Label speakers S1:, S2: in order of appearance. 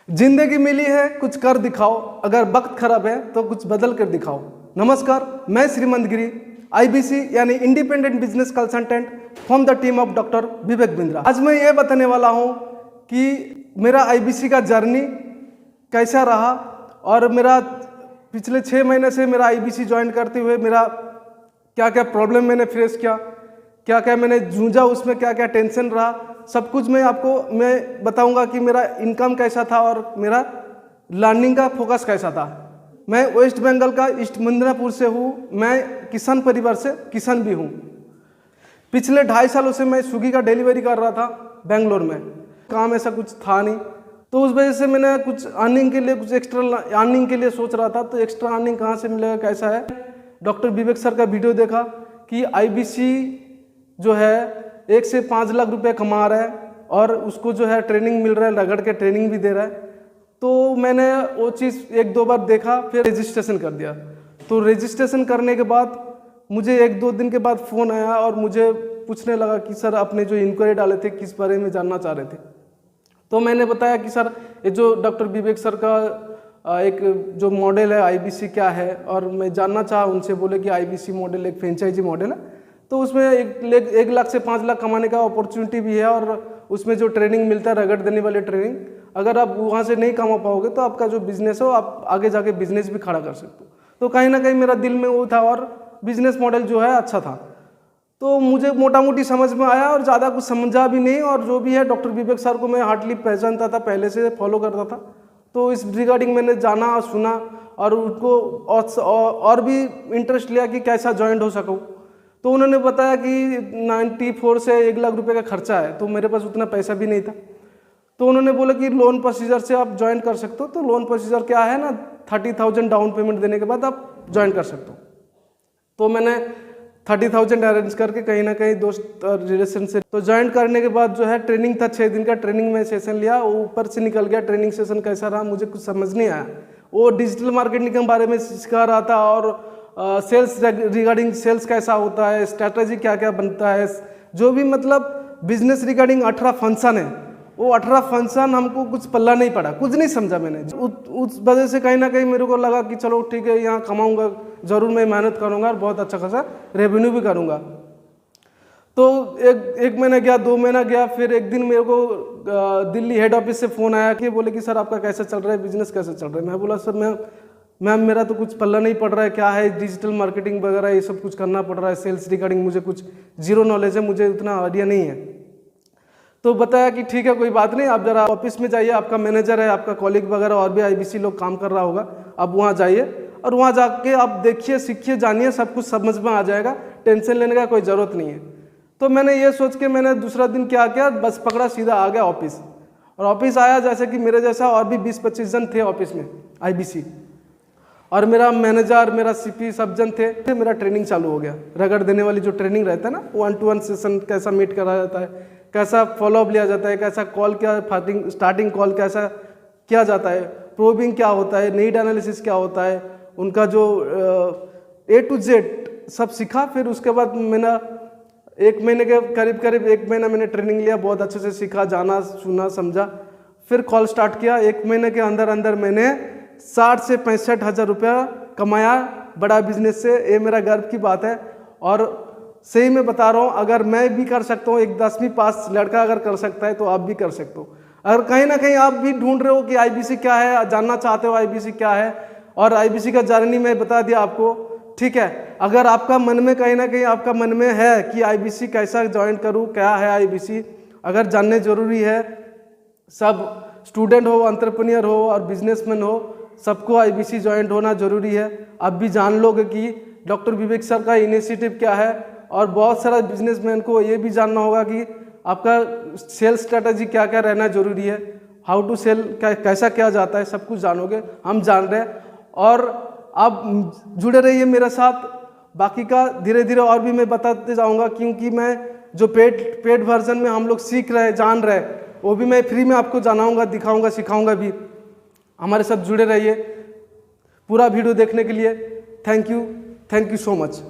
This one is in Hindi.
S1: जिंदगी मिली है कुछ कर दिखाओ, अगर वक्त खराब है तो कुछ बदल कर दिखाओ। नमस्कार, मैं श्रीमंत गिरी, आईबीसी यानी independent business consultant from the team of doctor Vivek Bindra. आज मैं ये बताने वाला हूँ कि मेरा आईबीसी का जर्नी कैसा रहा और मेरा पिछले 6 महीने से मेरा आईबीसी ज्वाइन करते हुए मेरा क्या क्या प्रॉब्लम मैंने फेस किया, क्या क्या मैंने जूझा, उसमें क्या क्या टेंशन रहा, सब कुछ मैं बताऊंगा कि मेरा इनकम कैसा था और मेरा लर्निंग का फोकस कैसा था। मैं वेस्ट बंगाल का ईस्ट मिदनापुर से हूँ। मैं किसान परिवार से किसान भी हूँ। पिछले 2.5 सालों से मैं स्विगी का डिलीवरी कर रहा था बेंगलोर में। काम ऐसा कुछ था नहीं, तो उस वजह से मैंने कुछ अर्निंग के लिए, कुछ एक्स्ट्रा अर्निंग के लिए सोच रहा था। तो एक्स्ट्रा अर्निंग कहाँ से मिलेगा, कैसा है, डॉक्टर विवेक सर का वीडियो देखा कि आईबीसी जो है 1 से 5 लाख रुपए कमा रहा है और उसको जो है ट्रेनिंग मिल रहा है, रगड़ के ट्रेनिंग भी दे रहा है। तो मैंने वो चीज़ 1-2 बार देखा, फिर रजिस्ट्रेशन कर दिया। तो रजिस्ट्रेशन करने के बाद मुझे 1-2 दिन के बाद फ़ोन आया और मुझे पूछने लगा कि सर आपने जो इंक्वायरी डाले थे किस बारे में जानना चाह रहे थे। तो मैंने बताया कि सर ये जो डॉक्टर विवेक सर का एक जो मॉडल है आईबीसी क्या है, और मैं जानना चाहा उनसे। बोले कि आईबीसी मॉडल एक फ्रेंचाइजी मॉडल है, तो उसमें 1 लाख से 5 लाख कमाने का अपॉर्चुनिटी भी है और उसमें जो ट्रेनिंग मिलता है, रगड़ देने वाले ट्रेनिंग, अगर आप वहाँ से नहीं कमा पाओगे तो आपका जो बिजनेस हो आप आगे जाके बिजनेस भी खड़ा कर सकते हो। तो कहीं ना कहीं मेरा दिल में वो था और बिजनेस मॉडल जो है अच्छा था। तो मुझे मोटा मोटी समझ में आया और ज़्यादा कुछ समझा भी नहीं। और जो भी है डॉक्टर विवेक सर को मैं हार्डली पहचानता था, पहले से फॉलो करता था। तो इस रिगार्डिंग मैंने जाना और सुना और उनको और भी इंटरेस्ट लिया कि कैसा ज्वाइंट हो सकूँ। तो उन्होंने बताया कि 94 से 1 लाख रुपए का खर्चा है, तो मेरे पास उतना पैसा भी नहीं था। तो उन्होंने बोला कि लोन प्रोसीजर से आप ज्वाइन कर सकते हो। तो लोन प्रोसीजर क्या है ना, 30,000 डाउन पेमेंट देने के बाद आप ज्वाइन कर सकते हो। तो मैंने 30,000 अरेंज करके कहीं ना कहीं दोस्त और रिलेशन से तो ज्वाइन करने के बाद जो है ट्रेनिंग था, 6 दिन का ट्रेनिंग में सेशन लिया। वो ऊपर से निकल गया। ट्रेनिंग सेशन कैसा रहा मुझे कुछ समझ नहीं आया। वो डिजिटल मार्केटिंग के बारे में सिखा रहा था और सेल्स रिगार्डिंग सेल्स कैसा होता है, स्ट्रैटेजी क्या क्या बनता है, जो भी मतलब बिजनेस रिगार्डिंग 18 फंक्शन है, वो 18 फंक्शन हमको कुछ पल्ला नहीं पड़ा, कुछ नहीं समझा मैंने। उस वजह से कहीं ना कहीं मेरे को लगा कि चलो ठीक है, यहाँ कमाऊंगा जरूर, मैं मेहनत करूंगा और बहुत अच्छा खासा रेवेन्यू भी करूंगा। तो एक महीना गया, 2 महीना गया, फिर एक दिन मेरे को दिल्ली हेड ऑफिस से फ़ोन आया कि बोले कि सर आपका कैसा चल रहा है, बिजनेस कैसा चल रहा है। मैं बोला सर मैम मेरा तो कुछ पल्ला नहीं पड़ रहा है, क्या है डिजिटल मार्केटिंग वगैरह ये सब कुछ करना पड़ रहा है, सेल्स रिगार्डिंग मुझे कुछ जीरो नॉलेज है, मुझे उतना आइडिया नहीं है। तो बताया कि ठीक है कोई बात नहीं, आप जरा ऑफिस में जाइए, आपका मैनेजर है, आपका कॉलीग वगैरह और भी आईबीसी लोग काम कर रहा होगा, आप वहाँ जाइए और वहाँ जाके आप देखिए, सीखिए, जानिए, सब कुछ समझ में आ जाएगा, टेंशन लेने का कोई ज़रूरत नहीं है। तो मैंने ये सोच के मैंने दूसरा दिन क्या किया, बस पकड़ा, सीधा आ गया ऑफिस। और ऑफिस आया, जैसे कि मेरे जैसा और भी 20-25 जन थे ऑफिस में आईबीसी, और मेरा मैनेजर, मेरा सीपी, सब जन थे। मेरा ट्रेनिंग चालू हो गया, रगड़ देने वाली जो ट्रेनिंग रहता है ना, 1-to-1 सेशन कैसा मीट करा जाता है, कैसा फॉलोअप लिया जाता है, कैसा कॉल, क्या स्टार्टिंग कॉल कैसा किया जाता है, प्रोबिंग क्या होता है, नीड एनालिसिस क्या होता है, उनका जो A to Z सब सीखा। फिर उसके बाद मैंने 1 महीने के करीब 1 महीना मैंने ट्रेनिंग लिया, बहुत अच्छे से सीखा, जाना, सुना, समझा। फिर कॉल स्टार्ट किया। 1 महीने के अंदर मैंने 60 से 65 हज़ार रुपया कमाया बड़ा बिजनेस से। ये मेरा गर्व की बात है और सही में बता रहा हूँ, अगर मैं भी कर सकता हूँ, एक 10वीं पास लड़का अगर कर सकता है तो आप भी कर सकते हो। अगर कहीं ना कहीं आप भी ढूंढ रहे हो कि आईबीसी क्या है, जानना चाहते हो आईबीसी क्या है, और आईबीसी का जर्नी मैं बता दिया आपको, ठीक है। अगर आपका मन में कहीं ना कहीं आपका मन में है कि आईबीसी कैसा ज्वाइन करूँ, क्या है आईबीसी, अगर जानने जरूरी है, सब स्टूडेंट हो, एंटरप्रेन्योर हो और बिजनेसमैन हो, सबको आईबीसी ज्वाइंट होना जरूरी है। आप भी जान लोगे कि डॉक्टर विवेक सर का इनिशिएटिव क्या है, और बहुत सारा बिजनेसमैन को ये भी जानना होगा कि आपका सेल्स स्ट्रैटेजी क्या क्या रहना जरूरी है, हाउ टू सेल कैसा किया जाता है, सब कुछ जानोगे, हम जान रहे हैं। और आप जुड़े रहिए मेरे साथ, बाकी का धीरे धीरे और भी मैं बताते जाऊँगा, क्योंकि मैं जो पेड वर्जन में हम लोग सीख रहे हैं, जान रहे हैं, वो भी मैं फ्री में आपको जानाऊँगा, दिखाऊँगा, सिखाऊँगा भी। हमारे साथ जुड़े रहिए। पूरा वीडियो देखने के लिए थैंक यू सो मच।